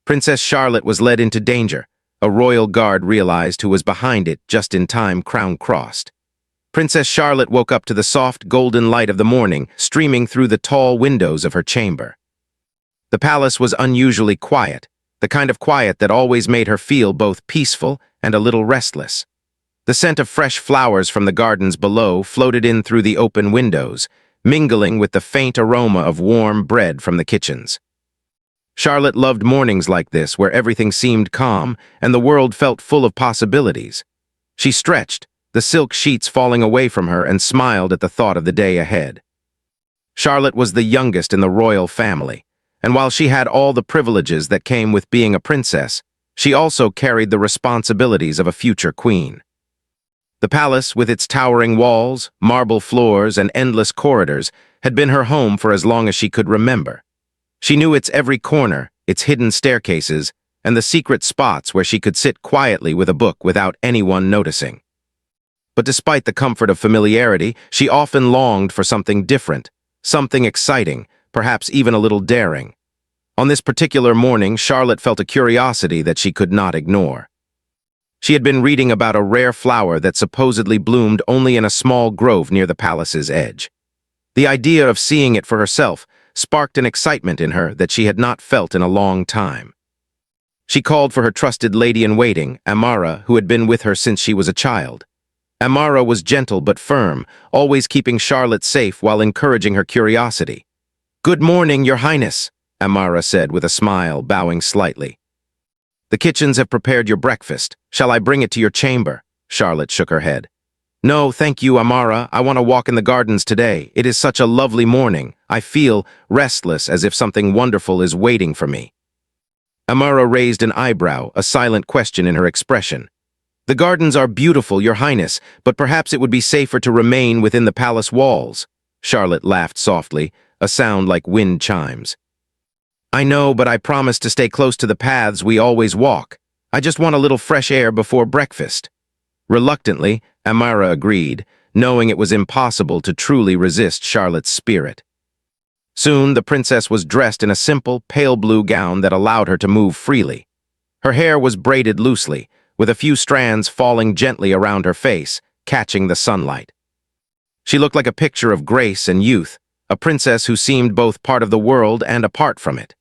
Princess Charlotte was led into danger. A royal guard realized who was behind it just in time, crown crossed. Princess Charlotte woke up to the soft golden light of the morning streaming through the tall windows of her chamber. The palace was unusually quiet, the kind of quiet that always made her feel both peaceful and a little restless. The scent of fresh flowers from the gardens below floated in through the open windows, mingling with the faint aroma of warm bread from the kitchens. Charlotte loved mornings like this where everything seemed calm and the world felt full of possibilities. She stretched, the silk sheets falling away from her, and smiled at the thought of the day ahead. Charlotte was the youngest in the royal family, and while she had all the privileges that came with being a princess, she also carried the responsibilities of a future queen. The palace, with its towering walls, marble floors, and endless corridors, had been her home for as long as she could remember. She knew its every corner, its hidden staircases, and the secret spots where she could sit quietly with a book without anyone noticing. But despite the comfort of familiarity, she often longed for something different, something exciting, perhaps even a little daring. On this particular morning, Charlotte felt a curiosity that she could not ignore. She had been reading about a rare flower that supposedly bloomed only in a small grove near the palace's edge. The idea of seeing it for herself sparked an excitement in her that she had not felt in a long time. She called for her trusted lady-in-waiting, Amara, who had been with her since she was a child. Amara was gentle but firm, always keeping Charlotte safe while encouraging her curiosity. "Good morning, Your Highness," Amara said with a smile, bowing slightly. "The kitchens have prepared your breakfast. Shall I bring it to your chamber?" Charlotte shook her head. "No, thank you, Amara. I want to walk in the gardens today. It is such a lovely morning. I feel restless, as if something wonderful is waiting for me." Amara raised an eyebrow, a silent question in her expression. "The gardens are beautiful, Your Highness, but perhaps it would be safer to remain within the palace walls." Charlotte laughed softly, a sound like wind chimes. "I know, but I promise to stay close to the paths we always walk. I just want a little fresh air before breakfast." Reluctantly, Amara agreed, knowing it was impossible to truly resist Charlotte's spirit. Soon, the princess was dressed in a simple, pale blue gown that allowed her to move freely. Her hair was braided loosely, with a few strands falling gently around her face, catching the sunlight. She looked like a picture of grace and youth, a princess who seemed both part of the world and apart from it.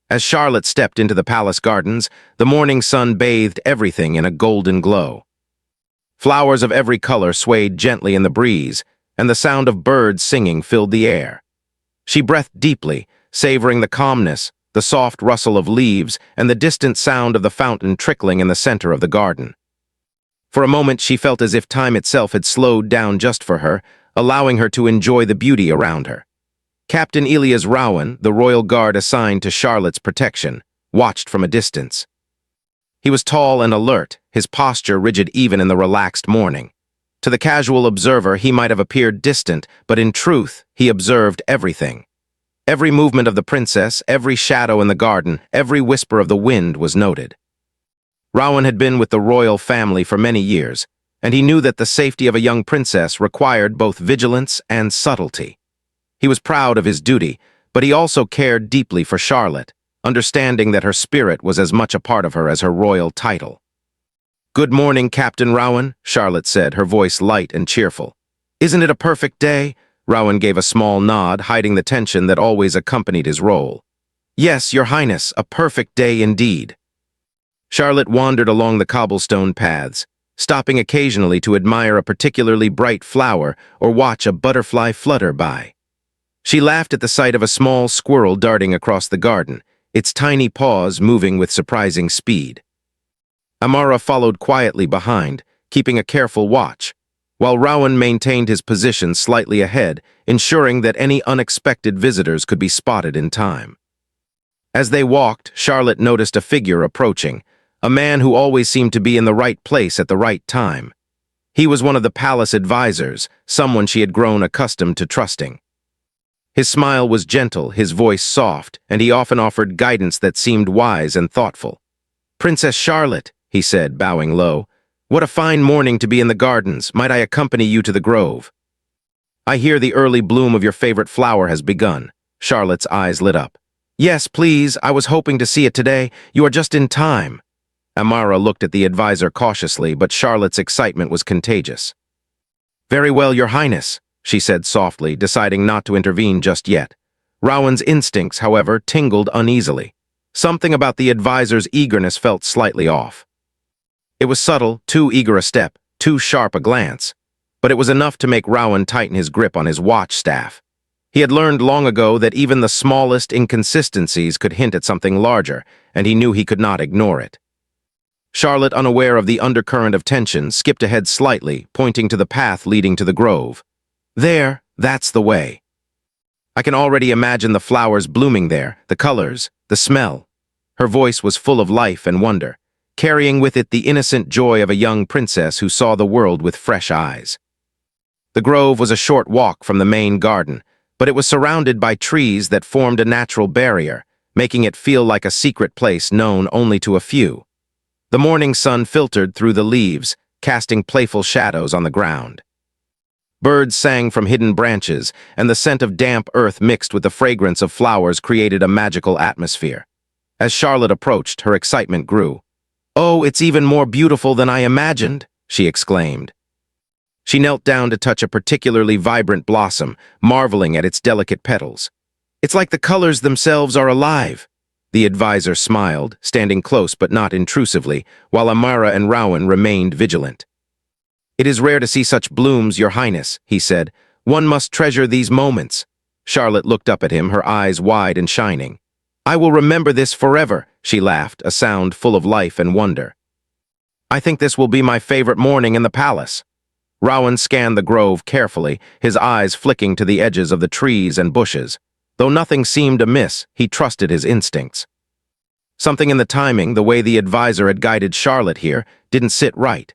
As Charlotte stepped into the palace gardens, the morning sun bathed everything in a golden glow. Flowers of every color swayed gently in the breeze, and the sound of birds singing filled the air. She breathed deeply, savoring the calmness, the soft rustle of leaves, and the distant sound of the fountain trickling in the center of the garden. For a moment, she felt as if time itself had slowed down just for her, allowing her to enjoy the beauty around her. Captain Elias Rowan, the royal guard assigned to Charlotte's protection, watched from a distance. He was tall and alert, his posture rigid even in the relaxed morning. To the casual observer, he might have appeared distant, but in truth, he observed everything. Every movement of the princess, every shadow in the garden, every whisper of the wind was noted. Rowan had been with the royal family for many years, and he knew that the safety of a young princess required both vigilance and subtlety. He was proud of his duty, but he also cared deeply for Charlotte, understanding that her spirit was as much a part of her as her royal title. "Good morning, Captain Rowan," Charlotte said, her voice light and cheerful. "Isn't it a perfect day?" Rowan gave a small nod, hiding the tension that always accompanied his role. "Yes, Your Highness, a perfect day indeed." Charlotte wandered along the cobblestone paths, stopping occasionally to admire a particularly bright flower or watch a butterfly flutter by. She laughed at the sight of a small squirrel darting across the garden, its tiny paws moving with surprising speed. Amara followed quietly behind, keeping a careful watch, while Rowan maintained his position slightly ahead, ensuring that any unexpected visitors could be spotted in time. As they walked, Charlotte noticed a figure approaching, a man who always seemed to be in the right place at the right time. He was one of the palace advisors, someone she had grown accustomed to trusting. His smile was gentle, his voice soft, and he often offered guidance that seemed wise and thoughtful. "Princess Charlotte," he said, bowing low, "what a fine morning to be in the gardens. Might I accompany you to the grove?" "I hear the early bloom of your favorite flower has begun." Charlotte's eyes lit up. Yes, please, I was hoping to see it today. You are just in time. Amara looked at the advisor cautiously, but Charlotte's excitement was contagious. Very well, Your Highness, she said softly, deciding not to intervene just yet. Rowan's instincts, however, tingled uneasily. Something about the advisor's eagerness felt slightly off. It was subtle, too eager a step, too sharp a glance, but it was enough to make Rowan tighten his grip on his watch staff. He had learned long ago that even the smallest inconsistencies could hint at something larger, and he knew he could not ignore it. Charlotte, unaware of the undercurrent of tension, skipped ahead slightly, pointing to the path leading to the grove. There, that's the way. I can already imagine the flowers blooming there, the colors, the smell. Her voice was full of life and wonder, carrying with it the innocent joy of a young princess who saw the world with fresh eyes. The grove was a short walk from the main garden, but it was surrounded by trees that formed a natural barrier, making it feel like a secret place known only to a few. The morning sun filtered through the leaves, casting playful shadows on the ground. Birds sang from hidden branches, and the scent of damp earth mixed with the fragrance of flowers created a magical atmosphere. As Charlotte approached, her excitement grew. "Oh, it's even more beautiful than I imagined," she exclaimed. She knelt down to touch a particularly vibrant blossom, marveling at its delicate petals. "It's like the colors themselves are alive." The advisor smiled, standing close but not intrusively, while Amara and Rowan remained vigilant. "It is rare to see such blooms, Your Highness," he said. "One must treasure these moments." Charlotte looked up at him, her eyes wide and shining. "I will remember this forever," she laughed, a sound full of life and wonder. "I think this will be my favorite morning in the palace." Rowan scanned the grove carefully, his eyes flicking to the edges of the trees and bushes. Though nothing seemed amiss, he trusted his instincts. Something in the timing, the way the advisor had guided Charlotte here, didn't sit right.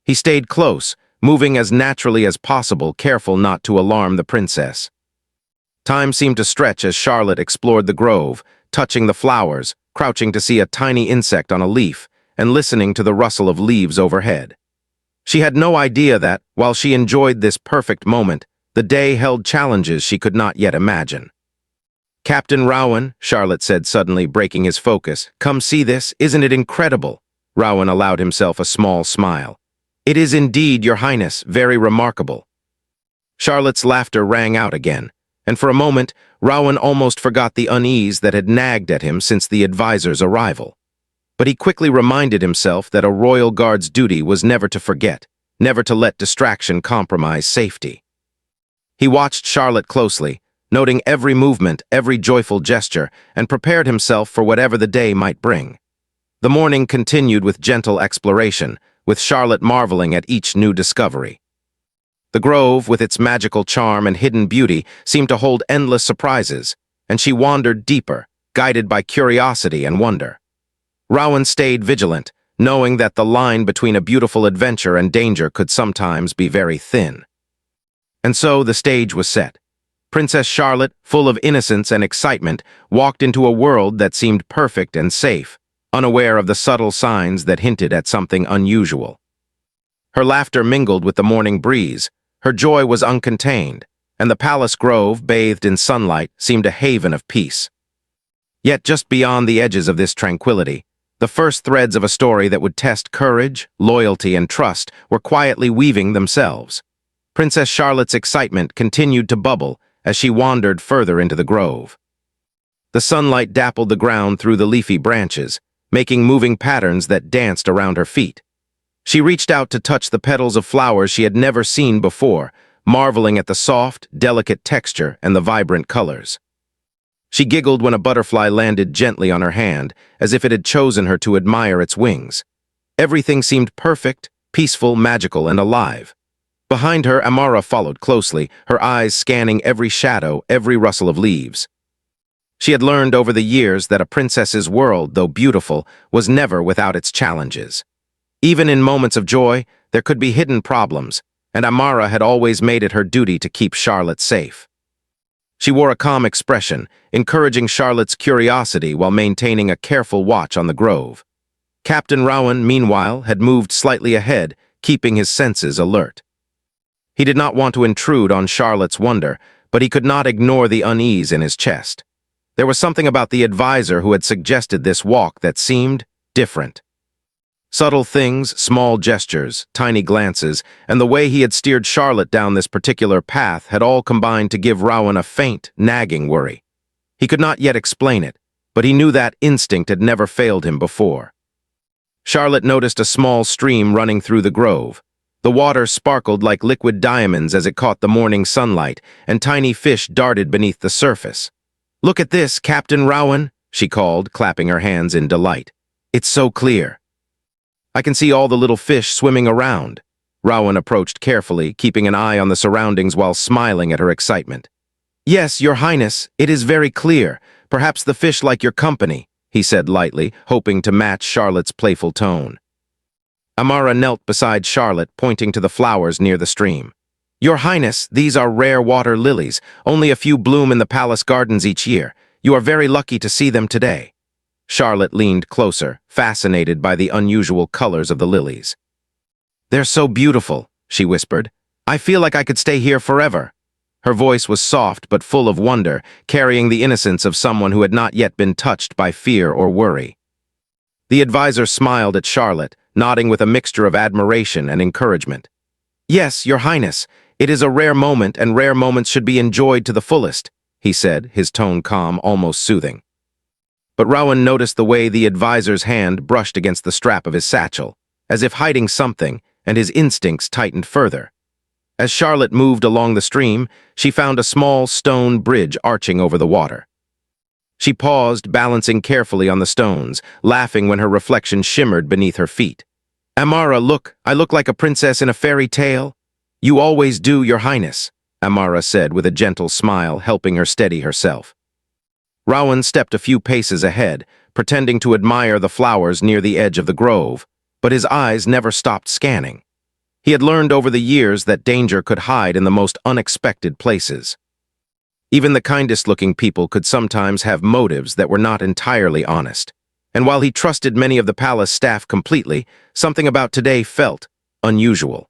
He stayed close, moving as naturally as possible, careful not to alarm the princess. Time seemed to stretch as Charlotte explored the grove, touching the flowers, crouching to see a tiny insect on a leaf, and listening to the rustle of leaves overhead. She had no idea that, while she enjoyed this perfect moment, the day held challenges she could not yet imagine. "Captain Rowan," Charlotte said suddenly, breaking his focus, "come see this, isn't it incredible?" Rowan allowed himself a small smile. "It is indeed, Your Highness, very remarkable." Charlotte's laughter rang out again, and for a moment, Rowan almost forgot the unease that had nagged at him since the advisor's arrival. But he quickly reminded himself that a royal guard's duty was never to forget, never to let distraction compromise safety. He watched Charlotte closely, noting every movement, every joyful gesture, and prepared himself for whatever the day might bring. The morning continued with gentle exploration, with Charlotte marveling at each new discovery. The grove, with its magical charm and hidden beauty, seemed to hold endless surprises, and she wandered deeper, guided by curiosity and wonder. Rowan stayed vigilant, knowing that the line between a beautiful adventure and danger could sometimes be very thin. And so the stage was set. Princess Charlotte, full of innocence and excitement, walked into a world that seemed perfect and safe, unaware of the subtle signs that hinted at something unusual. Her laughter mingled with the morning breeze, her joy was uncontained, and the palace grove, bathed in sunlight, seemed a haven of peace. Yet just beyond the edges of this tranquility, the first threads of a story that would test courage, loyalty, and trust were quietly weaving themselves. Princess Charlotte's excitement continued to bubble as she wandered further into the grove. The sunlight dappled the ground through the leafy branches, making moving patterns that danced around her feet. She reached out to touch the petals of flowers she had never seen before, marveling at the soft, delicate texture and the vibrant colors. She giggled when a butterfly landed gently on her hand, as if it had chosen her to admire its wings. Everything seemed perfect, peaceful, magical, and alive. Behind her, Amara followed closely, her eyes scanning every shadow, every rustle of leaves. She had learned over the years that a princess's world, though beautiful, was never without its challenges. Even in moments of joy, there could be hidden problems, and Amara had always made it her duty to keep Charlotte safe. She wore a calm expression, encouraging Charlotte's curiosity while maintaining a careful watch on the grove. Captain Rowan, meanwhile, had moved slightly ahead, keeping his senses alert. He did not want to intrude on Charlotte's wonder, but he could not ignore the unease in his chest. There was something about the advisor who had suggested this walk that seemed different. Subtle things, small gestures, tiny glances, and the way he had steered Charlotte down this particular path had all combined to give Rowan a faint, nagging worry. He could not yet explain it, but he knew that instinct had never failed him before. Charlotte noticed a small stream running through the grove. The water sparkled like liquid diamonds as it caught the morning sunlight, and tiny fish darted beneath the surface. "Look at this, Captain Rowan," she called, clapping her hands in delight. "It's so clear. I can see all the little fish swimming around." Rowan approached carefully, keeping an eye on the surroundings while smiling at her excitement. "Yes, Your Highness, it is very clear. Perhaps the fish like your company," he said lightly, hoping to match Charlotte's playful tone. Amara knelt beside Charlotte, pointing to the flowers near the stream. "Your Highness, these are rare water lilies. Only a few bloom in the palace gardens each year. You are very lucky to see them today." Charlotte leaned closer, fascinated by the unusual colors of the lilies. "They're so beautiful," she whispered. "I feel like I could stay here forever." Her voice was soft but full of wonder, carrying the innocence of someone who had not yet been touched by fear or worry. The advisor smiled at Charlotte, nodding with a mixture of admiration and encouragement. "Yes, Your Highness, it is a rare moment, and rare moments should be enjoyed to the fullest," he said, his tone calm, almost soothing. But Rowan noticed the way the advisor's hand brushed against the strap of his satchel, as if hiding something, and his instincts tightened further. As Charlotte moved along the stream, she found a small stone bridge arching over the water. She paused, balancing carefully on the stones, laughing when her reflection shimmered beneath her feet. "Amara, look, I look like a princess in a fairy tale." "You always do, Your Highness," Amara said with a gentle smile, helping her steady herself. Rowan stepped a few paces ahead, pretending to admire the flowers near the edge of the grove, but his eyes never stopped scanning. He had learned over the years that danger could hide in the most unexpected places. Even the kindest-looking people could sometimes have motives that were not entirely honest. And while he trusted many of the palace staff completely, something about today felt unusual.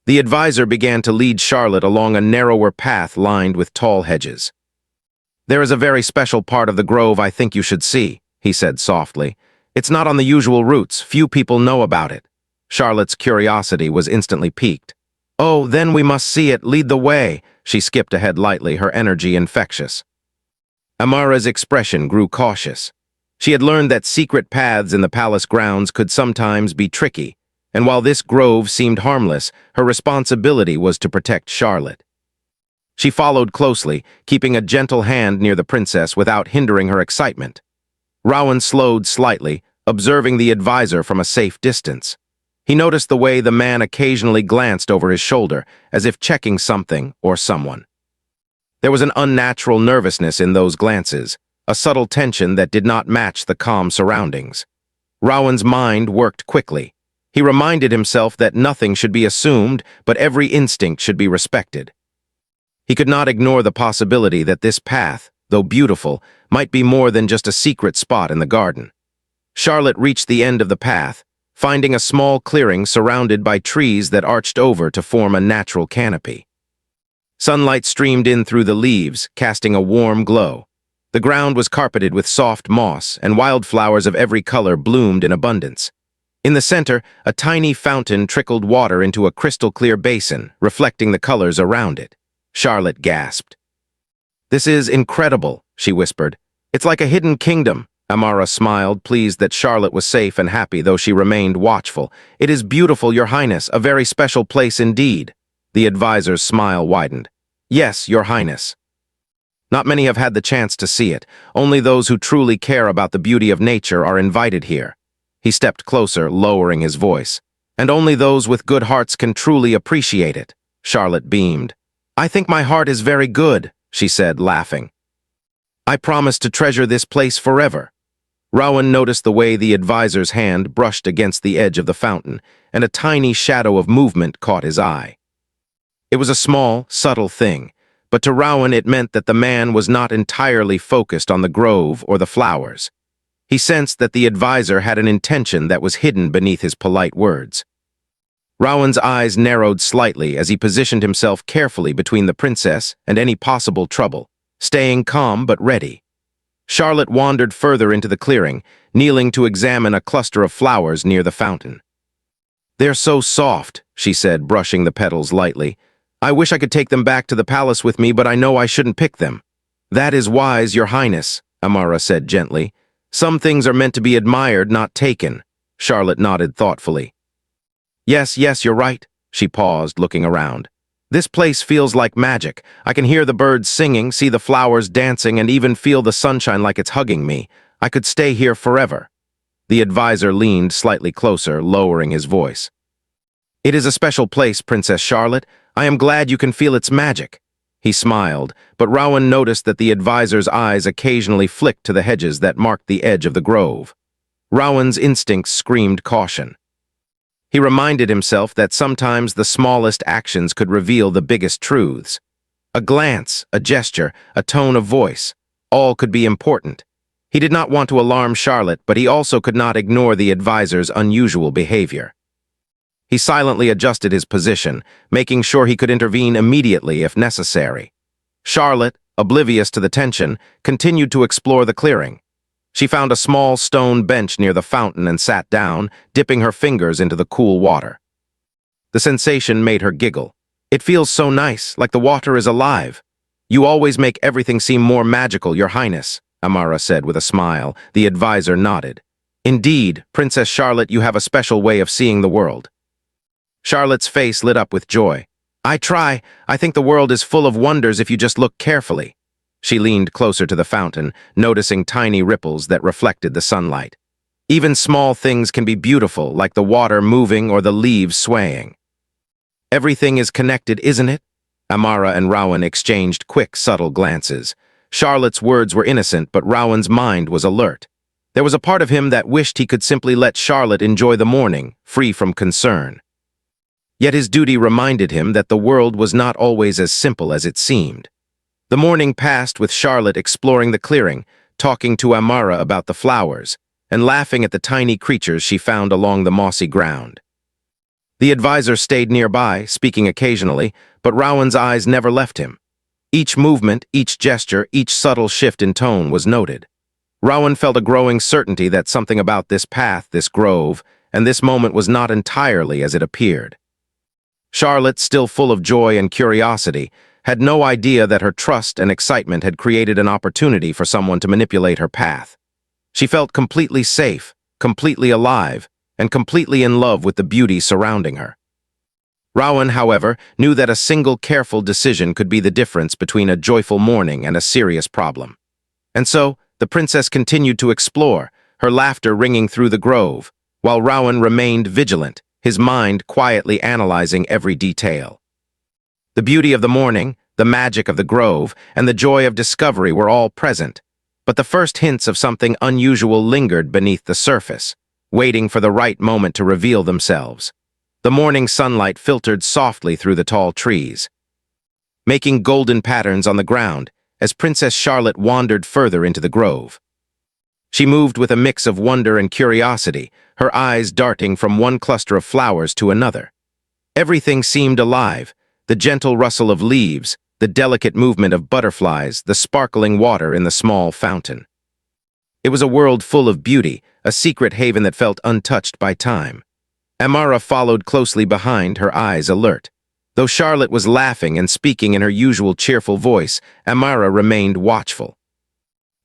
The advisor began to lead Charlotte along a narrower path lined with tall hedges. "There is a very special part of the grove I think you should see," he said softly. "It's not on the usual routes. Few people know about it." Charlotte's curiosity was instantly piqued. "Oh, then we must see it. Lead the way." She skipped ahead lightly, her energy infectious. Amara's expression grew cautious. She had learned that secret paths in the palace grounds could sometimes be tricky, and while this grove seemed harmless, her responsibility was to protect Charlotte. She followed closely, keeping a gentle hand near the princess without hindering her excitement. Rowan slowed slightly, observing the advisor from a safe distance. He noticed the way the man occasionally glanced over his shoulder, as if checking something or someone. There was an unnatural nervousness in those glances, a subtle tension that did not match the calm surroundings. Rowan's mind worked quickly. He reminded himself that nothing should be assumed, but every instinct should be respected. He could not ignore the possibility that this path, though beautiful, might be more than just a secret spot in the garden. Charlotte reached the end of the path, finding a small clearing surrounded by trees that arched over to form a natural canopy. Sunlight streamed in through the leaves, casting a warm glow. The ground was carpeted with soft moss, and wildflowers of every color bloomed in abundance. In the center, a tiny fountain trickled water into a crystal-clear basin, reflecting the colors around it. Charlotte gasped. "This is incredible," she whispered. "It's like a hidden kingdom." Amara smiled, pleased that Charlotte was safe and happy, though she remained watchful. "It is beautiful, Your Highness, a very special place indeed." The advisor's smile widened. "Yes, Your Highness." Not many have had the chance to see it. Only those who truly care about the beauty of nature are invited here. He stepped closer, lowering his voice. "And only those with good hearts can truly appreciate it." Charlotte beamed. "I think my heart is very good," she said, laughing. "I promise to treasure this place forever." Rowan noticed the way the advisor's hand brushed against the edge of the fountain, and a tiny shadow of movement caught his eye. It was a small, subtle thing, but to Rowan it meant that the man was not entirely focused on the grove or the flowers. He sensed that the advisor had an intention that was hidden beneath his polite words. Rowan's eyes narrowed slightly as he positioned himself carefully between the princess and any possible trouble, staying calm but ready. Charlotte wandered further into the clearing, kneeling to examine a cluster of flowers near the fountain. "They're so soft," she said, brushing the petals lightly. "I wish I could take them back to the palace with me, but I know I shouldn't pick them." "That is wise, Your Highness," Amara said gently. "Some things are meant to be admired, not taken." Charlotte nodded thoughtfully. Yes, you're right." She paused, looking around. "This place feels like magic. I can hear the birds singing, see the flowers dancing, and even feel the sunshine like it's hugging me. I could stay here forever." The advisor leaned slightly closer, lowering his voice. "It is a special place, Princess Charlotte. I am glad you can feel its magic." He smiled, but Rowan noticed that the advisor's eyes occasionally flicked to the hedges that marked the edge of the grove. Rowan's instincts screamed caution. He reminded himself that sometimes the smallest actions could reveal the biggest truths. A glance, a gesture, a tone of voice, all could be important. He did not want to alarm Charlotte, but he also could not ignore the advisor's unusual behavior. He silently adjusted his position, making sure he could intervene immediately if necessary. Charlotte, oblivious to the tension, continued to explore the clearing. She found a small stone bench near the fountain and sat down, dipping her fingers into the cool water. The sensation made her giggle. "It feels so nice, like the water is alive." "You always make everything seem more magical, Your Highness," Amara said with a smile. The advisor nodded. "Indeed, Princess Charlotte, you have a special way of seeing the world." Charlotte's face lit up with joy. "I try. I think the world is full of wonders if you just look carefully." She leaned closer to the fountain, noticing tiny ripples that reflected the sunlight. "Even small things can be beautiful, like the water moving or the leaves swaying." "Everything is connected, isn't it?" Amara and Rowan exchanged quick, subtle glances. Charlotte's words were innocent, but Rowan's mind was alert. There was a part of him that wished he could simply let Charlotte enjoy the morning, free from concern. Yet his duty reminded him that the world was not always as simple as it seemed. The morning passed with Charlotte exploring the clearing, talking to Amara about the flowers, and laughing at the tiny creatures she found along the mossy ground. The advisor stayed nearby, speaking occasionally, but Rowan's eyes never left him. Each movement, each gesture, each subtle shift in tone was noted. Rowan felt a growing certainty that something about this path, this grove, and this moment was not entirely as it appeared. Charlotte, still full of joy and curiosity, had no idea that her trust and excitement had created an opportunity for someone to manipulate her path. She felt completely safe, completely alive, and completely in love with the beauty surrounding her. Rowan, however, knew that a single careful decision could be the difference between a joyful morning and a serious problem. And so, the princess continued to explore, her laughter ringing through the grove, while Rowan remained vigilant, his mind quietly analyzing every detail. The beauty of the morning, the magic of the grove, and the joy of discovery were all present, but the first hints of something unusual lingered beneath the surface, waiting for the right moment to reveal themselves. The morning sunlight filtered softly through the tall trees, making golden patterns on the ground as Princess Charlotte wandered further into the grove. She moved with a mix of wonder and curiosity, her eyes darting from one cluster of flowers to another. Everything seemed alive, the gentle rustle of leaves, the delicate movement of butterflies, the sparkling water in the small fountain. It was a world full of beauty, a secret haven that felt untouched by time. Amara followed closely behind, her eyes alert. Though Charlotte was laughing and speaking in her usual cheerful voice, Amara remained watchful.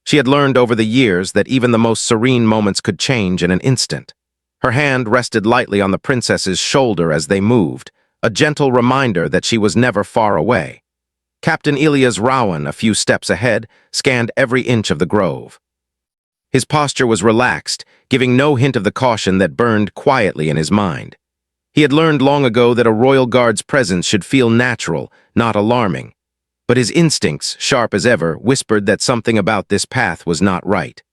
She had learned over the years that even the most serene moments could change in an instant. Her hand rested lightly on the princess's shoulder as they moved, a gentle reminder that she was never far away. Captain Elias Rowan, a few steps ahead, scanned every inch of the grove. His posture was relaxed, giving no hint of the caution that burned quietly in his mind. He had learned long ago that a royal guard's presence should feel natural, not alarming. But his instincts, sharp as ever, whispered that something about this path was not right.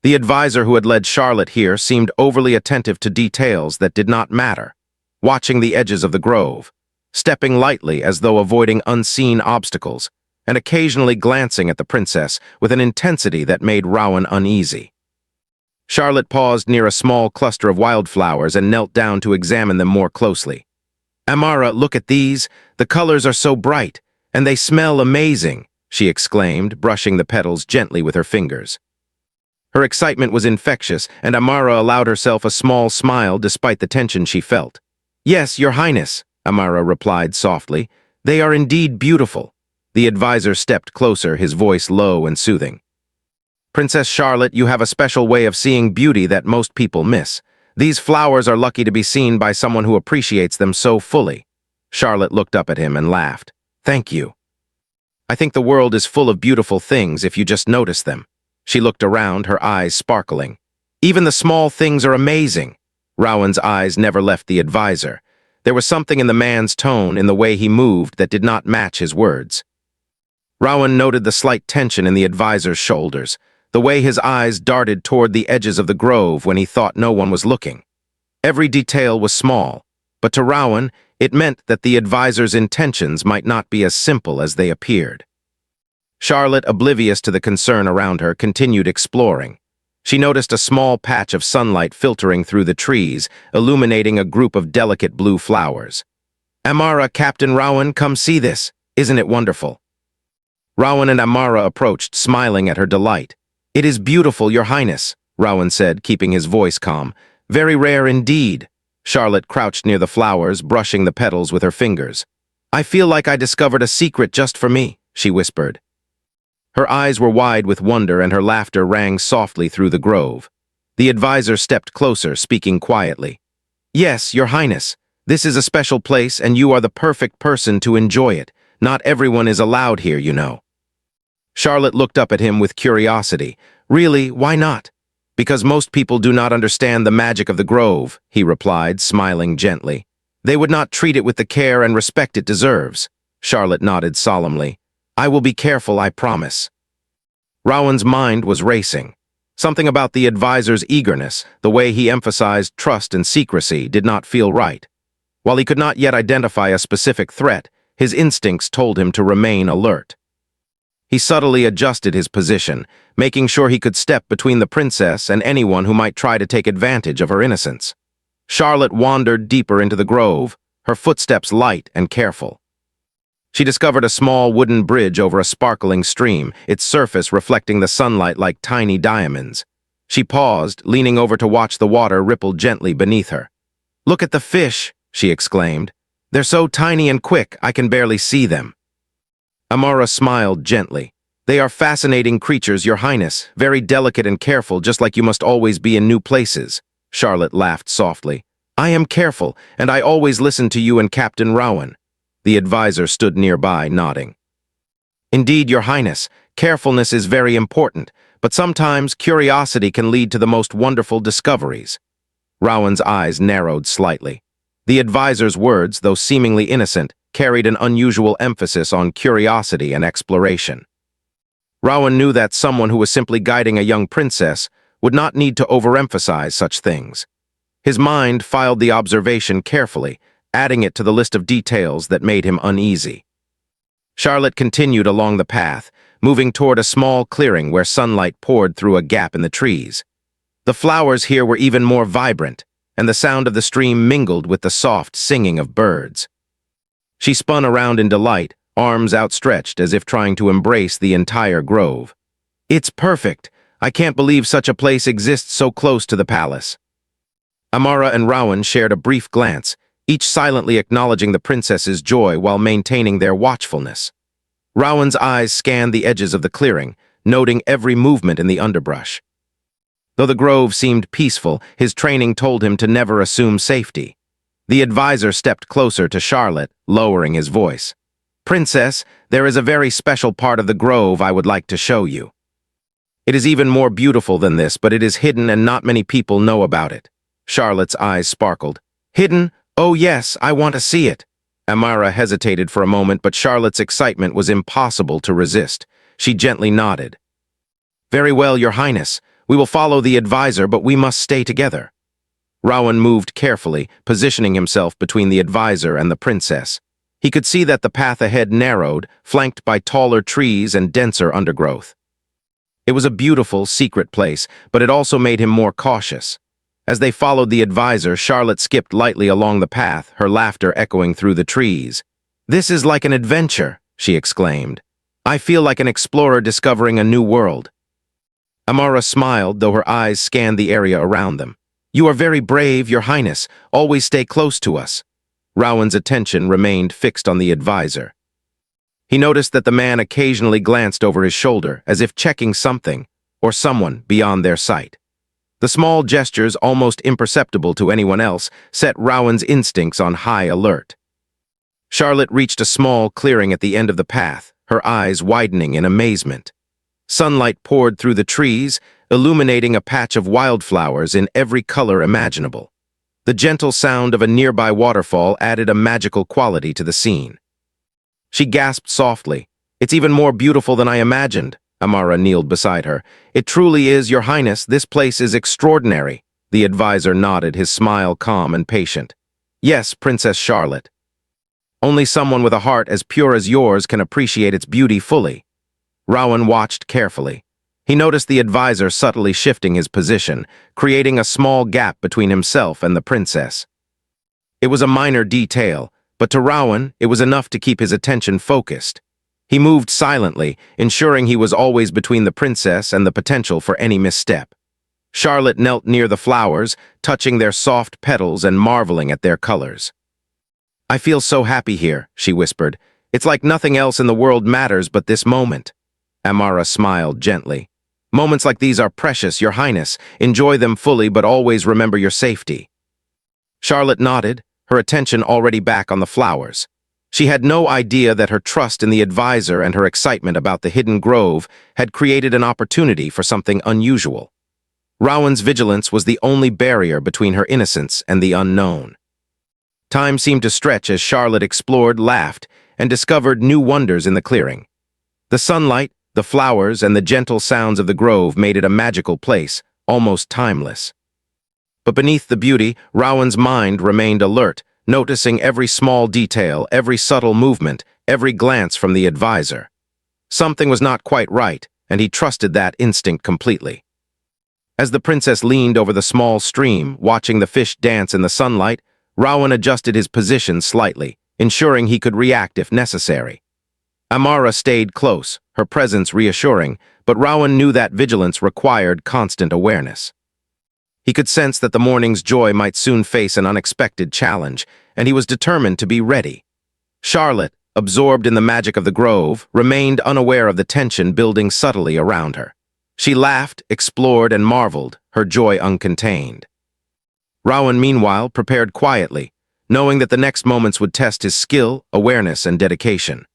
The advisor who had led Charlotte here seemed overly attentive to details that did not matter, watching the edges of the grove, stepping lightly as though avoiding unseen obstacles, and occasionally glancing at the princess with an intensity that made Rowan uneasy. Charlotte paused near a small cluster of wildflowers and knelt down to examine them more closely. "Amara, look at these. The colors are so bright, and they smell amazing," she exclaimed, brushing the petals gently with her fingers. Her excitement was infectious, and Amara allowed herself a small smile despite the tension she felt. "Yes, Your Highness," Amara replied softly. "They are indeed beautiful." The advisor stepped closer, his voice low and soothing. "Princess Charlotte, you have a special way of seeing beauty that most people miss. These flowers are lucky to be seen by someone who appreciates them so fully." Charlotte looked up at him and laughed. "Thank you. I think the world is full of beautiful things if you just notice them." She looked around, her eyes sparkling. "Even the small things are amazing." Rowan's eyes never left the advisor. There was something in the man's tone, in the way he moved, that did not match his words. Rowan noted the slight tension in the advisor's shoulders, the way his eyes darted toward the edges of the grove when he thought no one was looking. Every detail was small, but to Rowan, it meant that the advisor's intentions might not be as simple as they appeared. Charlotte, oblivious to the concern around her, continued exploring. She noticed a small patch of sunlight filtering through the trees, illuminating a group of delicate blue flowers. "Amara, Captain Rowan, come see this. Isn't it wonderful?" Rowan and Amara approached, smiling at her delight. "It is beautiful, Your Highness," Rowan said, keeping his voice calm. "Very rare indeed." Charlotte crouched near the flowers, brushing the petals with her fingers. "I feel like I discovered a secret just for me," she whispered. Her eyes were wide with wonder, and her laughter rang softly through the grove. The advisor stepped closer, speaking quietly. "Yes, Your Highness, this is a special place, and you are the perfect person to enjoy it. Not everyone is allowed here, you know." Charlotte looked up at him with curiosity. "Really, why not?" "Because most people do not understand the magic of the grove," he replied, smiling gently. "They would not treat it with the care and respect it deserves." Charlotte nodded solemnly. "I will be careful, I promise." Rowan's mind was racing. Something about the advisor's eagerness, the way he emphasized trust and secrecy, did not feel right. While he could not yet identify a specific threat, his instincts told him to remain alert. He subtly adjusted his position, making sure he could step between the princess and anyone who might try to take advantage of her innocence. Charlotte wandered deeper into the grove, her footsteps light and careful. She discovered a small wooden bridge over a sparkling stream, its surface reflecting the sunlight like tiny diamonds. She paused, leaning over to watch the water ripple gently beneath her. "Look at the fish," she exclaimed. "They're so tiny and quick, I can barely see them." Amara smiled gently. "They are fascinating creatures, Your Highness, very delicate and careful, just like you must always be in new places." Charlotte laughed softly. "I am careful, and I always listen to you and Captain Rowan." The advisor stood nearby, nodding. "Indeed, Your Highness, carefulness is very important, but sometimes curiosity can lead to the most wonderful discoveries." Rowan's eyes narrowed slightly. The advisor's words, though seemingly innocent, carried an unusual emphasis on curiosity and exploration. Rowan knew that someone who was simply guiding a young princess would not need to overemphasize such things. His mind filed the observation carefully, adding it to the list of details that made him uneasy. Charlotte continued along the path, moving toward a small clearing where sunlight poured through a gap in the trees. The flowers here were even more vibrant, and the sound of the stream mingled with the soft singing of birds. She spun around in delight, arms outstretched as if trying to embrace the entire grove. "It's perfect. I can't believe such a place exists so close to the palace." Amara and Rowan shared a brief glance, each silently acknowledging the princess's joy while maintaining their watchfulness. Rowan's eyes scanned the edges of the clearing, noting every movement in the underbrush. Though the grove seemed peaceful, his training told him to never assume safety. The advisor stepped closer to Charlotte, lowering his voice. "Princess, there is a very special part of the grove I would like to show you. It is even more beautiful than this, but it is hidden and not many people know about it." Charlotte's eyes sparkled. "Hidden? Oh yes, I want to see it." Amara hesitated for a moment, but Charlotte's excitement was impossible to resist. She gently nodded. "Very well, Your Highness. We will follow the advisor, but we must stay together." Rowan moved carefully, positioning himself between the advisor and the princess. He could see that the path ahead narrowed, flanked by taller trees and denser undergrowth. It was a beautiful, secret place, but it also made him more cautious. As they followed the advisor, Charlotte skipped lightly along the path, her laughter echoing through the trees. "This is like an adventure," she exclaimed. I feel like an explorer discovering a new world. Amara smiled, though her eyes scanned the area around them. You are very brave, Your Highness. Always stay close to us. Rowan's attention remained fixed on the advisor. He noticed that the man occasionally glanced over his shoulder, as if checking something, or someone, beyond their sight. The small gestures, almost imperceptible to anyone else, set Rowan's instincts on high alert. Charlotte reached a small clearing at the end of the path, her eyes widening in amazement. Sunlight poured through the trees, illuminating a patch of wildflowers in every color imaginable. The gentle sound of a nearby waterfall added a magical quality to the scene. She gasped softly. It's even more beautiful than I imagined. Amara kneeled beside her. It truly is, Your Highness. This place is extraordinary. The advisor nodded, his smile calm and patient. Yes, Princess Charlotte. Only someone with a heart as pure as yours can appreciate its beauty fully. Rowan watched carefully. He noticed the advisor subtly shifting his position, creating a small gap between himself and the princess. It was a minor detail, but to Rowan, it was enough to keep his attention focused. He moved silently, ensuring he was always between the princess and the potential for any misstep. Charlotte knelt near the flowers, touching their soft petals and marveling at their colors. I feel so happy here, she whispered. It's like nothing else in the world matters but this moment. Amara smiled gently. Moments like these are precious, Your Highness. Enjoy them fully, but always remember your safety. Charlotte nodded, her attention already back on the flowers. She had no idea that her trust in the advisor and her excitement about the hidden grove had created an opportunity for something unusual. Rowan's vigilance was the only barrier between her innocence and the unknown. Time seemed to stretch as Charlotte explored, laughed, and discovered new wonders in the clearing. The sunlight, the flowers, and the gentle sounds of the grove made it a magical place, almost timeless. But beneath the beauty, Rowan's mind remained alert, noticing every small detail, every subtle movement, every glance from the advisor. Something was not quite right, and he trusted that instinct completely. As the princess leaned over the small stream, watching the fish dance in the sunlight, Rowan adjusted his position slightly, ensuring he could react if necessary. Amara stayed close, her presence reassuring, but Rowan knew that vigilance required constant awareness. He could sense that the morning's joy might soon face an unexpected challenge, and he was determined to be ready. Charlotte, absorbed in the magic of the grove, remained unaware of the tension building subtly around her. She laughed, explored, and marveled, her joy uncontained. Rowan, meanwhile, prepared quietly, knowing that the next moments would test his skill, awareness, and dedication.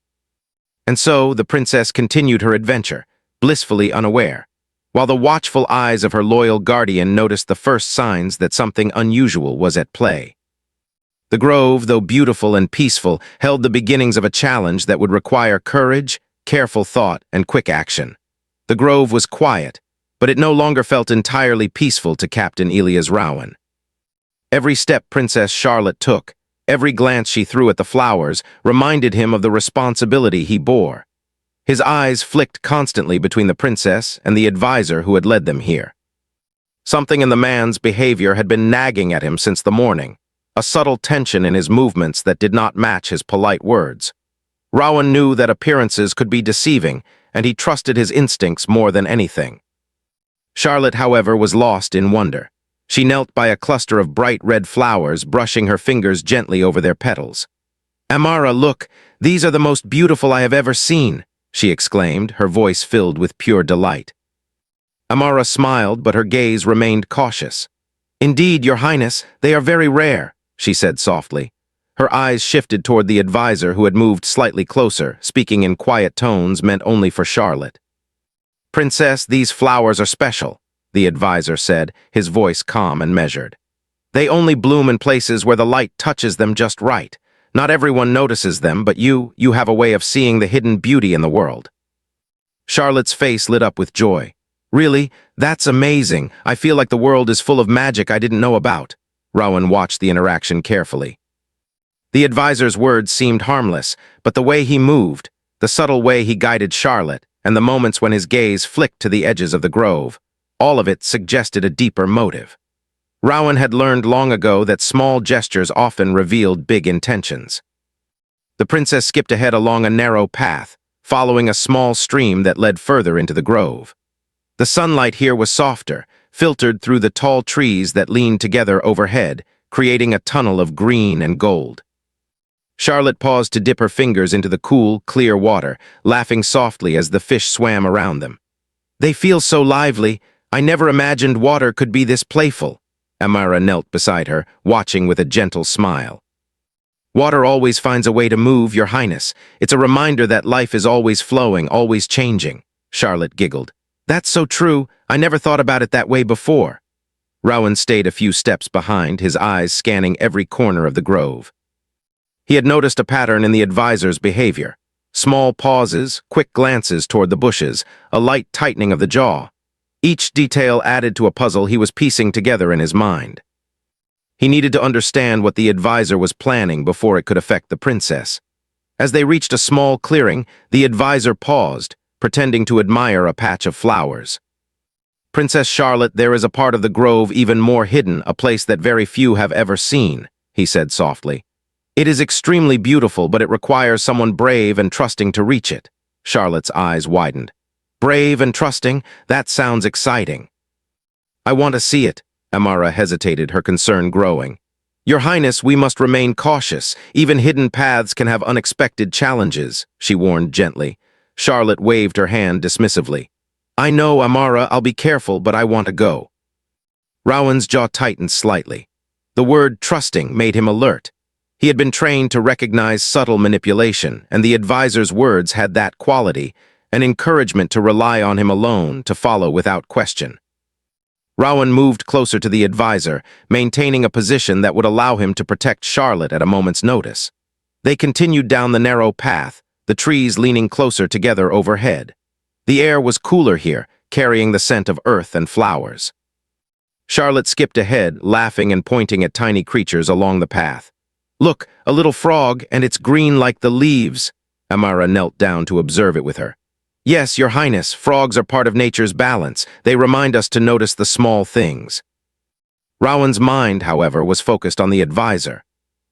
And so, the princess continued her adventure, blissfully unaware, while the watchful eyes of her loyal guardian noticed the first signs that something unusual was at play. The grove, though beautiful and peaceful, held the beginnings of a challenge that would require courage, careful thought, and quick action. The grove was quiet, but it no longer felt entirely peaceful to Captain Elias Rowan. Every step Princess Charlotte took, every glance she threw at the flowers, reminded him of the responsibility he bore. His eyes flicked constantly between the princess and the advisor who had led them here. Something in the man's behavior had been nagging at him since the morning, a subtle tension in his movements that did not match his polite words. Rowan knew that appearances could be deceiving, and he trusted his instincts more than anything. Charlotte, however, was lost in wonder. She knelt by a cluster of bright red flowers, brushing her fingers gently over their petals. Amara, look, these are the most beautiful I have ever seen, she exclaimed, her voice filled with pure delight. Amara smiled, but her gaze remained cautious. Indeed, Your Highness, they are very rare, she said softly. Her eyes shifted toward the advisor who had moved slightly closer, speaking in quiet tones meant only for Charlotte. Princess, these flowers are special, the advisor said, his voice calm and measured. They only bloom in places where the light touches them just right. Not everyone notices them, but you have a way of seeing the hidden beauty in the world. Charlotte's face lit up with joy. Really? That's amazing. I feel like the world is full of magic I didn't know about. Rowan watched the interaction carefully. The advisor's words seemed harmless, but the way he moved, the subtle way he guided Charlotte, and the moments when his gaze flicked to the edges of the grove, all of it suggested a deeper motive. Rowan had learned long ago that small gestures often revealed big intentions. The princess skipped ahead along a narrow path, following a small stream that led further into the grove. The sunlight here was softer, filtered through the tall trees that leaned together overhead, creating a tunnel of green and gold. Charlotte paused to dip her fingers into the cool, clear water, laughing softly as the fish swam around them. "They feel so lively. I never imagined water could be this playful." Amara knelt beside her, watching with a gentle smile. "Water always finds a way to move, Your Highness. It's a reminder that life is always flowing, always changing," Charlotte giggled. "That's so true. I never thought about it that way before." Rowan stayed a few steps behind, his eyes scanning every corner of the grove. He had noticed a pattern in the advisor's behavior. Small pauses, quick glances toward the bushes, a light tightening of the jaw. Each detail added to a puzzle he was piecing together in his mind. He needed to understand what the advisor was planning before it could affect the princess. As they reached a small clearing, the advisor paused, pretending to admire a patch of flowers. "Princess Charlotte, there is a part of the grove even more hidden, a place that very few have ever seen," he said softly. "It is extremely beautiful, but it requires someone brave and trusting to reach it." Charlotte's eyes widened. "Brave and trusting? That sounds exciting." "I want to see it." Amara hesitated, her concern growing. "Your Highness, we must remain cautious. Even hidden paths can have unexpected challenges," she warned gently. Charlotte waved her hand dismissively. "I know, Amara, I'll be careful, but I want to go." Rowan's jaw tightened slightly. The word trusting made him alert. He had been trained to recognize subtle manipulation, and the advisor's words had that quality, an encouragement to rely on him alone, to follow without question. Rowan moved closer to the advisor, maintaining a position that would allow him to protect Charlotte at a moment's notice. They continued down the narrow path, the trees leaning closer together overhead. The air was cooler here, carrying the scent of earth and flowers. Charlotte skipped ahead, laughing and pointing at tiny creatures along the path. "Look, a little frog, and it's green like the leaves." Amara knelt down to observe it with her. "Yes, Your Highness, frogs are part of nature's balance. They remind us to notice the small things." Rowan's mind, however, was focused on the advisor.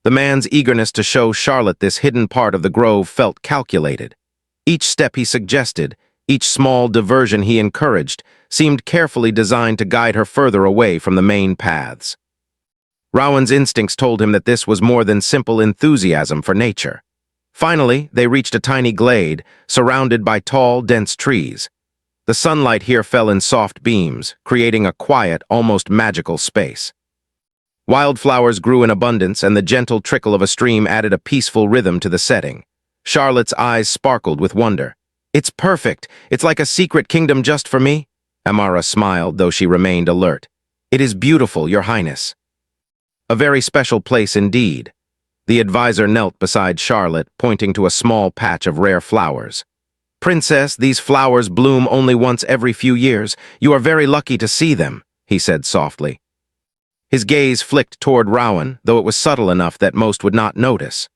The man's eagerness to show Charlotte this hidden part of the grove felt calculated. Each step he suggested, each small diversion he encouraged, seemed carefully designed to guide her further away from the main paths. Rowan's instincts told him that this was more than simple enthusiasm for nature. Finally, they reached a tiny glade, surrounded by tall, dense trees. The sunlight here fell in soft beams, creating a quiet, almost magical space. Wildflowers grew in abundance, and the gentle trickle of a stream added a peaceful rhythm to the setting. Charlotte's eyes sparkled with wonder. "It's perfect! It's like a secret kingdom just for me." Amara smiled, though she remained alert. "It is beautiful, Your Highness." "A very special place indeed." The advisor knelt beside Charlotte, pointing to a small patch of rare flowers. "Princess, these flowers bloom only once every few years. You are very lucky to see them," he said softly. His gaze flicked toward Rowan, though it was subtle enough that most would not notice.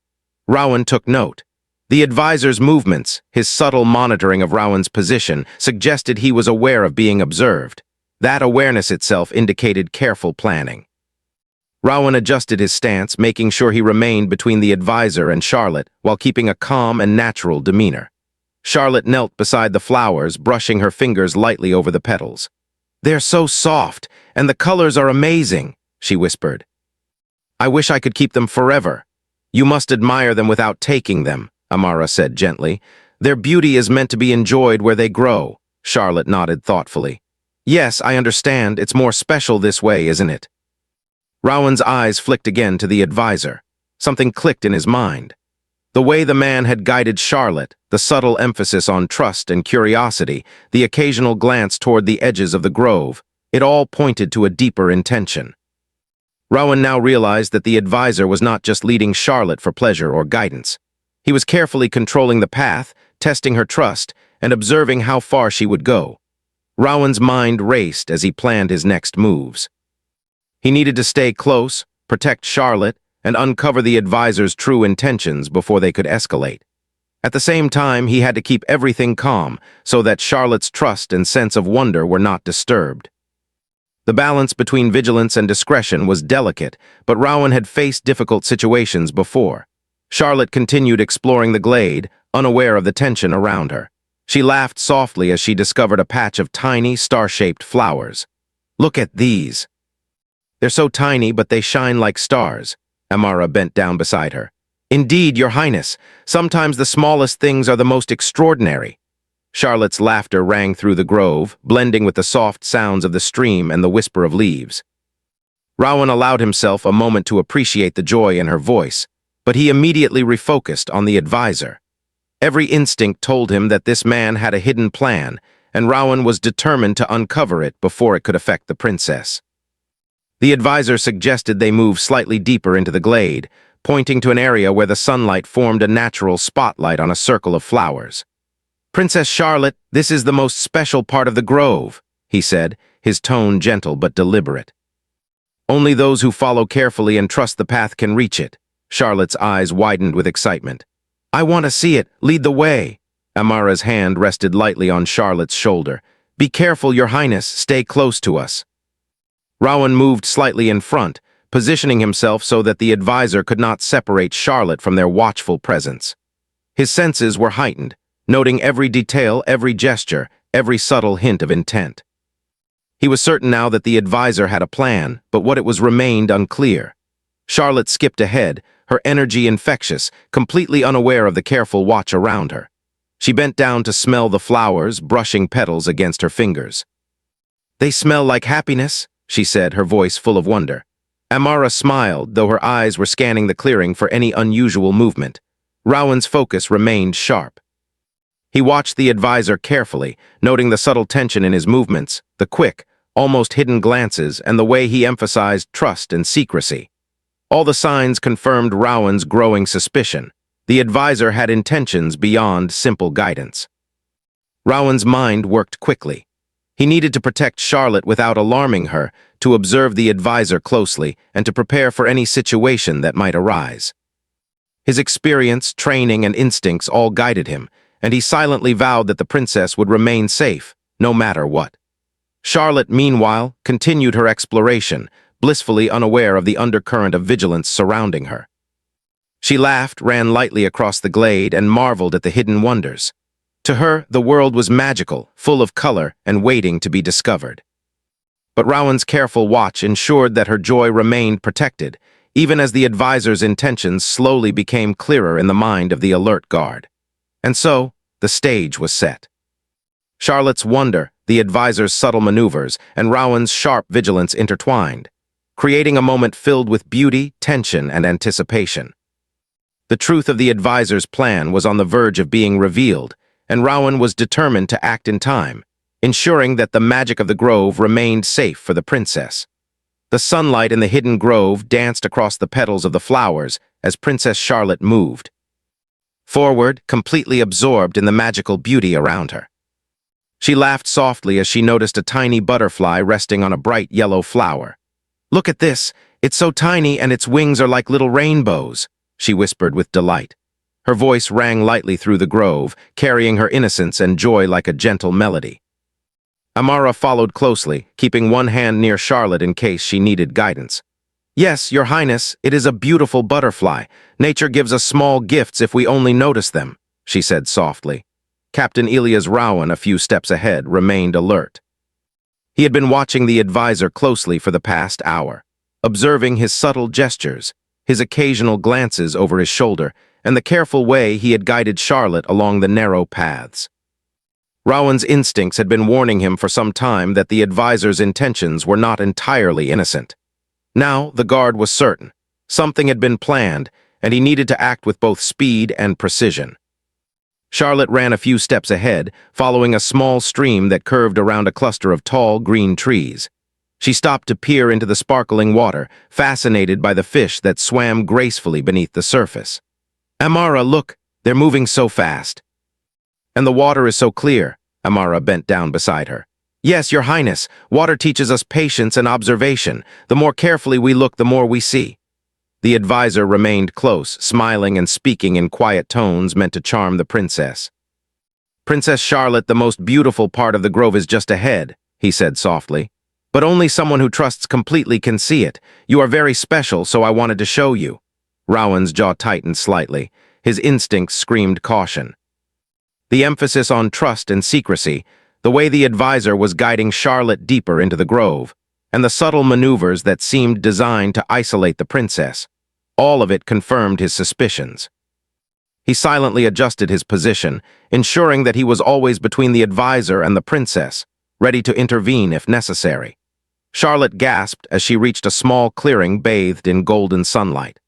Rowan took note. The advisor's movements, his subtle monitoring of Rowan's position, suggested he was aware of being observed. That awareness itself indicated careful planning. Rowan adjusted his stance, making sure he remained between the advisor and Charlotte while keeping a calm and natural demeanor. Charlotte knelt beside the flowers, brushing her fingers lightly over the petals. "They're so soft, and the colors are amazing," she whispered. "I wish I could keep them forever." "You must admire them without taking them," Amara said gently. "Their beauty is meant to be enjoyed where they grow." Charlotte nodded thoughtfully. "Yes, I understand. It's more special this way, isn't it?" Rowan's eyes flicked again to the advisor. Something clicked in his mind. The way the man had guided Charlotte, the subtle emphasis on trust and curiosity, the occasional glance toward the edges of the grove, it all pointed to a deeper intention. Rowan now realized that the advisor was not just leading Charlotte for pleasure or guidance. He was carefully controlling the path, testing her trust, and observing how far she would go. Rowan's mind raced as he planned his next moves. He needed to stay close, protect Charlotte, and uncover the advisor's true intentions before they could escalate. At the same time, he had to keep everything calm so that Charlotte's trust and sense of wonder were not disturbed. The balance between vigilance and discretion was delicate, but Rowan had faced difficult situations before. Charlotte continued exploring the glade, unaware of the tension around her. She laughed softly as she discovered a patch of tiny, star-shaped flowers. "Look at these. They're so tiny, but they shine like stars." Amara bent down beside her. "Indeed, Your Highness, sometimes the smallest things are the most extraordinary." Charlotte's laughter rang through the grove, blending with the soft sounds of the stream and the whisper of leaves. Rowan allowed himself a moment to appreciate the joy in her voice, but he immediately refocused on the advisor. Every instinct told him that this man had a hidden plan, and Rowan was determined to uncover it before it could affect the princess. The advisor suggested they move slightly deeper into the glade, pointing to an area where the sunlight formed a natural spotlight on a circle of flowers. "Princess Charlotte, this is the most special part of the grove," he said, his tone gentle but deliberate. "Only those who follow carefully and trust the path can reach it." Charlotte's eyes widened with excitement. "I want to see it. Lead the way." Amara's hand rested lightly on Charlotte's shoulder. "Be careful, Your Highness. Stay close to us." Rowan moved slightly in front, positioning himself so that the advisor could not separate Charlotte from their watchful presence. His senses were heightened, noting every detail, every gesture, every subtle hint of intent. He was certain now that the advisor had a plan, but what it was remained unclear. Charlotte skipped ahead, her energy infectious, completely unaware of the careful watch around her. She bent down to smell the flowers, brushing petals against her fingers. "They smell like happiness," she said, her voice full of wonder. Amara smiled, though her eyes were scanning the clearing for any unusual movement. Rowan's focus remained sharp. He watched the advisor carefully, noting the subtle tension in his movements, the quick, almost hidden glances, and the way he emphasized trust and secrecy. All the signs confirmed Rowan's growing suspicion. The advisor had intentions beyond simple guidance. Rowan's mind worked quickly. He needed to protect Charlotte without alarming her, to observe the advisor closely, and to prepare for any situation that might arise. His experience, training, and instincts all guided him, and he silently vowed that the princess would remain safe, no matter what. Charlotte, meanwhile, continued her exploration, blissfully unaware of the undercurrent of vigilance surrounding her. She laughed, ran lightly across the glade, and marveled at the hidden wonders. To her, the world was magical, full of color, and waiting to be discovered. But Rowan's careful watch ensured that her joy remained protected, even as the advisor's intentions slowly became clearer in the mind of the alert guard. And so, the stage was set. Charlotte's wonder, the advisor's subtle maneuvers, and Rowan's sharp vigilance intertwined, creating a moment filled with beauty, tension, and anticipation. The truth of the advisor's plan was on the verge of being revealed, and Rowan was determined to act in time, ensuring that the magic of the grove remained safe for the princess. The sunlight in the hidden grove danced across the petals of the flowers as Princess Charlotte moved forward, completely absorbed in the magical beauty around her. She laughed softly as she noticed a tiny butterfly resting on a bright yellow flower. "Look at this! It's so tiny and its wings are like little rainbows," she whispered with delight. Her voice rang lightly through the grove, carrying her innocence and joy like a gentle melody. Amara followed closely, keeping one hand near Charlotte in case she needed guidance. "Yes, Your Highness, it is a beautiful butterfly. Nature gives us small gifts if we only notice them," she said softly. Captain Elias Rowan, a few steps ahead, remained alert. He had been watching the advisor closely for the past hour, observing his subtle gestures, his occasional glances over his shoulder, and the careful way he had guided Charlotte along the narrow paths. Rowan's instincts had been warning him for some time that the advisor's intentions were not entirely innocent. Now, the guard was certain. Something had been planned, and he needed to act with both speed and precision. Charlotte ran a few steps ahead, following a small stream that curved around a cluster of tall, green trees. She stopped to peer into the sparkling water, fascinated by the fish that swam gracefully beneath the surface. "Amara, look, they're moving so fast. And the water is so clear." Amara bent down beside her. "Yes, Your Highness, water teaches us patience and observation. The more carefully we look, the more we see." The advisor remained close, smiling and speaking in quiet tones meant to charm the princess. "Princess Charlotte, the most beautiful part of the grove is just ahead," he said softly. "But only someone who trusts completely can see it. You are very special, so I wanted to show you." Rowan's jaw tightened slightly. His instincts screamed caution. The emphasis on trust and secrecy, the way the advisor was guiding Charlotte deeper into the grove, and the subtle maneuvers that seemed designed to isolate the princess, all of it confirmed his suspicions. He silently adjusted his position, ensuring that he was always between the advisor and the princess, ready to intervene if necessary. Charlotte gasped as she reached a small clearing bathed in golden sunlight.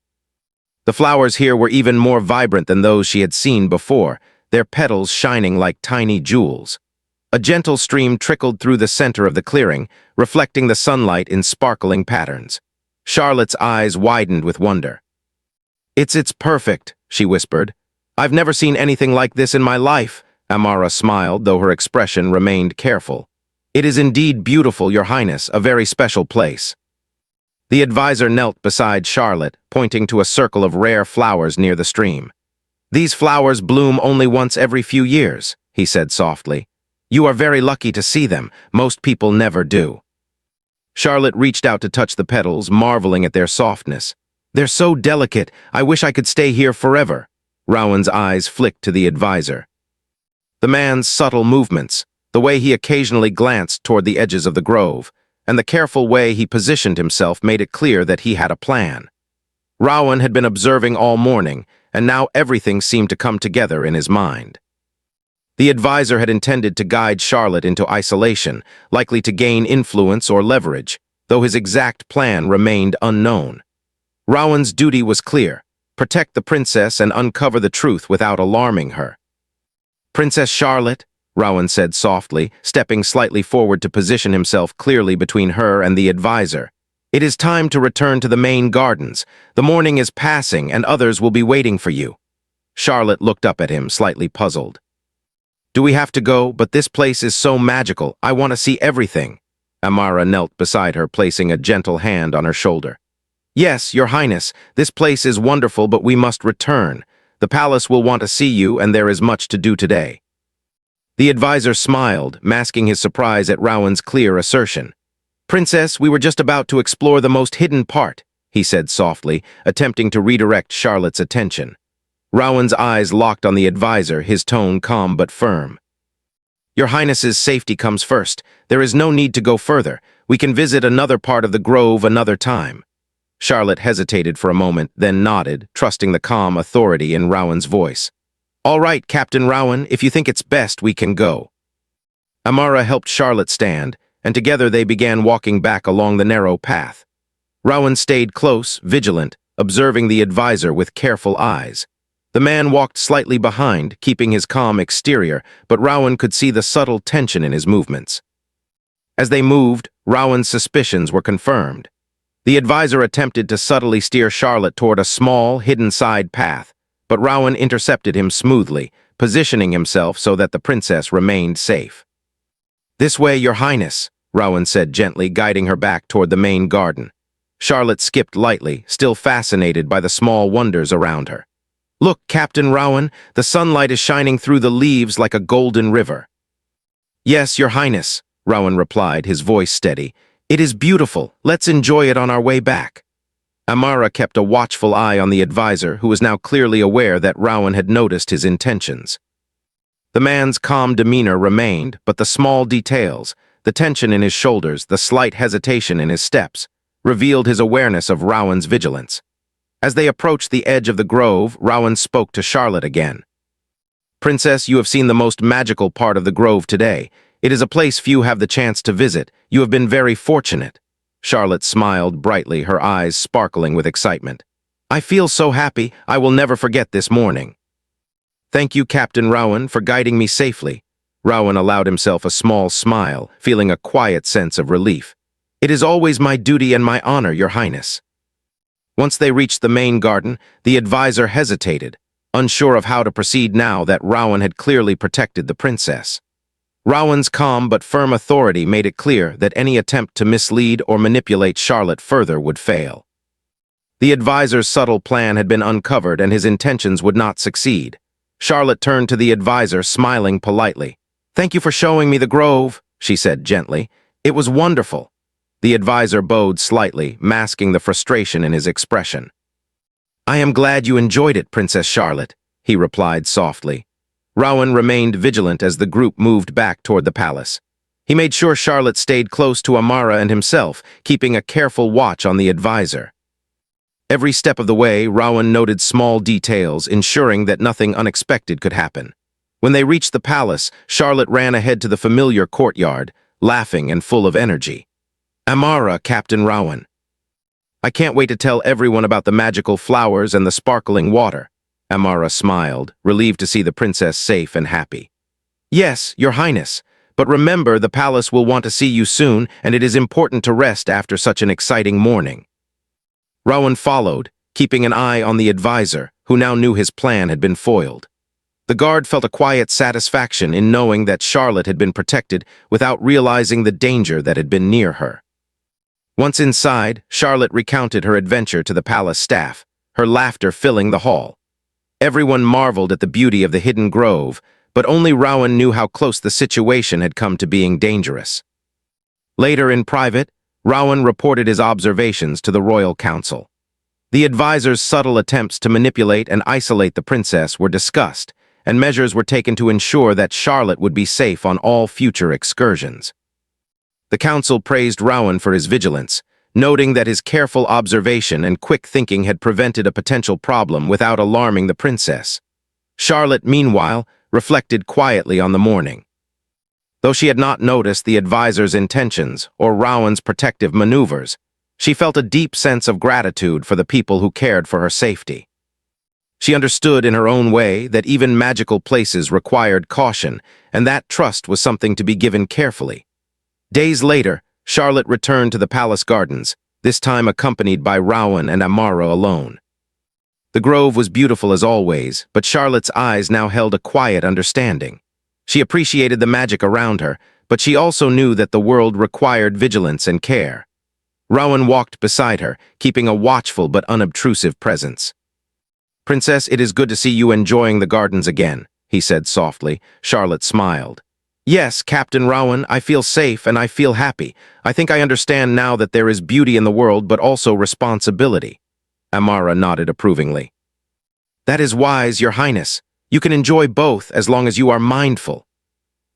The flowers here were even more vibrant than those she had seen before, their petals shining like tiny jewels. A gentle stream trickled through the center of the clearing, reflecting the sunlight in sparkling patterns. Charlotte's eyes widened with wonder. It's perfect," she whispered. "I've never seen anything like this in my life." Amara smiled, though her expression remained careful. "It is indeed beautiful, Your Highness, a very special place." The advisor knelt beside Charlotte, pointing to a circle of rare flowers near the stream. "These flowers bloom only once every few years," he said softly. "You are very lucky to see them. Most people never do." Charlotte reached out to touch the petals, marveling at their softness. "They're so delicate. I wish I could stay here forever." Rowan's eyes flicked to the advisor. The man's subtle movements, the way he occasionally glanced toward the edges of the grove, and the careful way he positioned himself made it clear that he had a plan. Rowan had been observing all morning, and now everything seemed to come together in his mind. The advisor had intended to guide Charlotte into isolation, likely to gain influence or leverage, though his exact plan remained unknown. Rowan's duty was clear: protect the princess and uncover the truth without alarming her. "Princess Charlotte," Rowan said softly, stepping slightly forward to position himself clearly between her and the advisor. "It is time to return to the main gardens. The morning is passing and others will be waiting for you." Charlotte looked up at him, slightly puzzled. "Do we have to go? But this place is so magical. I want to see everything." Amara knelt beside her, placing a gentle hand on her shoulder. "Yes, Your Highness, this place is wonderful, but we must return. The palace will want to see you, and there is much to do today." The advisor smiled, masking his surprise at Rowan's clear assertion. "Princess, we were just about to explore the most hidden part," he said softly, attempting to redirect Charlotte's attention. Rowan's eyes locked on the advisor, his tone calm but firm. "Your Highness's safety comes first. There is no need to go further. We can visit another part of the grove another time." Charlotte hesitated for a moment, then nodded, trusting the calm authority in Rowan's voice. "All right, Captain Rowan, if you think it's best, we can go." Amara helped Charlotte stand, and together they began walking back along the narrow path. Rowan stayed close, vigilant, observing the advisor with careful eyes. The man walked slightly behind, keeping his calm exterior, but Rowan could see the subtle tension in his movements. As they moved, Rowan's suspicions were confirmed. The advisor attempted to subtly steer Charlotte toward a small, hidden side path, but Rowan intercepted him smoothly, positioning himself so that the princess remained safe. "This way, Your Highness," Rowan said gently, guiding her back toward the main garden. Charlotte skipped lightly, still fascinated by the small wonders around her. "Look, Captain Rowan, the sunlight is shining through the leaves like a golden river." "Yes, Your Highness," Rowan replied, his voice steady. "It is beautiful. Let's enjoy it on our way back." Amara kept a watchful eye on the advisor, who was now clearly aware that Rowan had noticed his intentions. The man's calm demeanor remained, but the small details, the tension in his shoulders, the slight hesitation in his steps, revealed his awareness of Rowan's vigilance. As they approached the edge of the grove, Rowan spoke to Charlotte again. "Princess, you have seen the most magical part of the grove today. It is a place few have the chance to visit. You have been very fortunate." Charlotte smiled brightly, her eyes sparkling with excitement. "I feel so happy. I will never forget this morning." "Thank you, Captain Rowan, for guiding me safely." Rowan allowed himself a small smile, feeling a quiet sense of relief. "It is always my duty and my honor, Your Highness." Once they reached the main garden, the advisor hesitated, unsure of how to proceed now that Rowan had clearly protected the princess. Rowan's calm but firm authority made it clear that any attempt to mislead or manipulate Charlotte further would fail. The advisor's subtle plan had been uncovered and his intentions would not succeed. Charlotte turned to the advisor, smiling politely. "Thank you for showing me the grove," she said gently. "It was wonderful." The advisor bowed slightly, masking the frustration in his expression. "I am glad you enjoyed it, Princess Charlotte." he replied softly. Rowan remained vigilant as the group moved back toward the palace. He made sure Charlotte stayed close to Amara and himself, keeping a careful watch on the advisor. Every step of the way, Rowan noted small details, ensuring that nothing unexpected could happen. When they reached the palace, Charlotte ran ahead to the familiar courtyard, laughing and full of energy. Amara, Captain Rowan. I can't wait to tell everyone about the magical flowers and the sparkling water. Amara smiled, relieved to see the princess safe and happy. Yes, Your Highness, but remember the palace will want to see you soon, and it is important to rest after such an exciting morning. Rowan followed, keeping an eye on the advisor, who now knew his plan had been foiled. The guard felt a quiet satisfaction in knowing that Charlotte had been protected without realizing the danger that had been near her. Once inside, Charlotte recounted her adventure to the palace staff, her laughter filling the hall. Everyone marveled at the beauty of the hidden grove, but only Rowan knew how close the situation had come to being dangerous. Later in private, Rowan reported his observations to the royal council. The advisor's subtle attempts to manipulate and isolate the princess were discussed, and measures were taken to ensure that Charlotte would be safe on all future excursions. The council praised Rowan for his vigilance, noting that his careful observation and quick thinking had prevented a potential problem without alarming the princess. Charlotte, meanwhile, reflected quietly on the morning. Though she had not noticed the advisor's intentions or Rowan's protective maneuvers, she felt a deep sense of gratitude for the people who cared for her safety. She understood in her own way that even magical places required caution, and that trust was something to be given carefully. Days later, Charlotte returned to the palace gardens, this time accompanied by Rowan and Amara alone. The grove was beautiful as always, but Charlotte's eyes now held a quiet understanding. She appreciated the magic around her, but she also knew that the world required vigilance and care. Rowan walked beside her, keeping a watchful but unobtrusive presence. "Princess, it is good to see you enjoying the gardens again," he said softly. Charlotte smiled. "Yes, Captain Rowan, I feel safe and I feel happy. I think I understand now that there is beauty in the world but also responsibility." Amara nodded approvingly. "That is wise, Your Highness. You can enjoy both as long as you are mindful."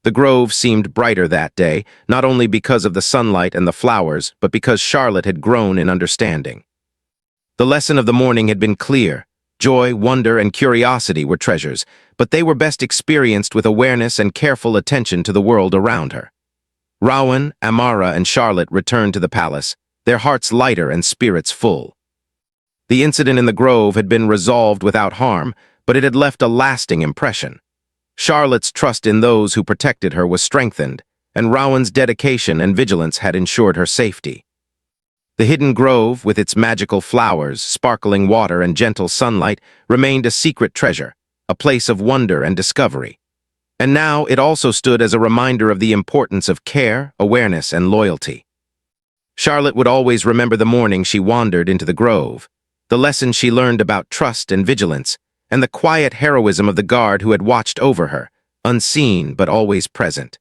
The grove seemed brighter that day, not only because of the sunlight and the flowers, but because Charlotte had grown in understanding. The lesson of the morning had been clear. Joy, wonder, and curiosity were treasures, but they were best experienced with awareness and careful attention to the world around her. Rowan, Amara, and Charlotte returned to the palace, their hearts lighter and spirits full. The incident in the grove had been resolved without harm, but it had left a lasting impression. Charlotte's trust in those who protected her was strengthened, and Rowan's dedication and vigilance had ensured her safety. The hidden grove, with its magical flowers, sparkling water, and gentle sunlight, remained a secret treasure, a place of wonder and discovery. And now it also stood as a reminder of the importance of care, awareness, and loyalty. Charlotte would always remember the morning she wandered into the grove, the lessons she learned about trust and vigilance, and the quiet heroism of the guard who had watched over her, unseen but always present.